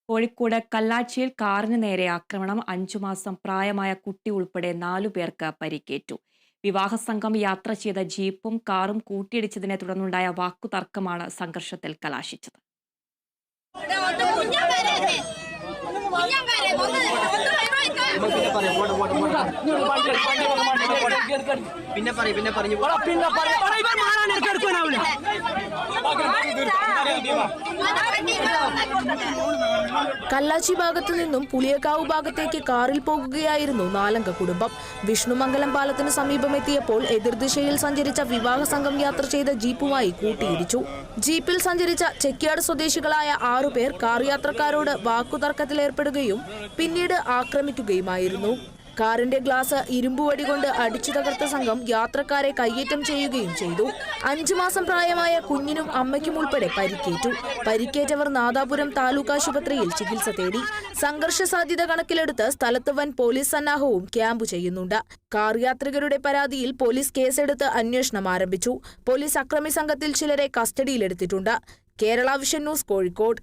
കോഴിക്കോട് കല്ലാച്ചിയിൽ കാറിന് നേരെ ആക്രമണം. 5 മാസം പ്രായമായ കുട്ടി ഉൾപ്പെടെ 4 പേർക്ക് പരിക്കേറ്റു. വിവാഹസംഘം യാത്ര ചെയ്ത ജീപ്പും കാറും കൂട്ടിയിടിച്ചതിനെ തുടർന്നുണ്ടായ വാക്കുതർക്കമാണ് സംഘർഷത്തിൽ കലാശിച്ചത്. കല്ലാച്ചി ഭാഗത്തു നിന്നും പുളിയക്കാവ് ഭാഗത്തേക്ക് കാറിൽ പോകുകയായിരുന്നു നാലംഗ കുടുംബം. വിഷ്ണുമംഗലം പാലത്തിന് സമീപം എത്തിയപ്പോൾ എതിർദിശയിൽ സഞ്ചരിച്ച വിവാഹ സംഘം യാത്ര ചെയ്ത ജീപ്പുമായി കൂട്ടിയിടിച്ചു. ജീപ്പിൽ സഞ്ചരിച്ച ചെക്കിയാട് സ്വദേശികളായ 6 പേർ കാർ യാത്രക്കാരോട് വാക്കുതർക്കത്തിലേർപ്പെടുകയും പിന്നീട് ആക്രമിക്കുകയുമായിരുന്നു. കാറിന്റെ ഗ്ലാസ് ഇരുമ്പുവടി കൊണ്ട് അടിച്ചു തകർത്ത സംഘം യാത്രക്കാരെ കയ്യേറ്റം ചെയ്യുകയും ചെയ്തു. 5 മാസം പ്രായമായ കുഞ്ഞിനും അമ്മയ്ക്കും ഉൾപ്പെടെ പരിക്കേറ്റു. പരിക്കേറ്റവർ നാദാപുരം താലൂക്ക് ആശുപത്രിയിൽ ചികിത്സ തേടി. സംഘർഷ സാധ്യത കണക്കിലെടുത്ത് സ്ഥലത്ത് വൻ പോലീസ് സന്നാഹവും ക്യാമ്പ് ചെയ്യുന്നുണ്ട്. കാർ യാത്രികരുടെ പരാതിയിൽ പോലീസ് കേസെടുത്ത് അന്വേഷണം ആരംഭിച്ചു. പോലീസ് അക്രമി സംഘത്തിൽ ചിലരെ കസ്റ്റഡിയിലെടുത്തിട്ടുണ്ട്. Kerala Vision News, Kozhikode.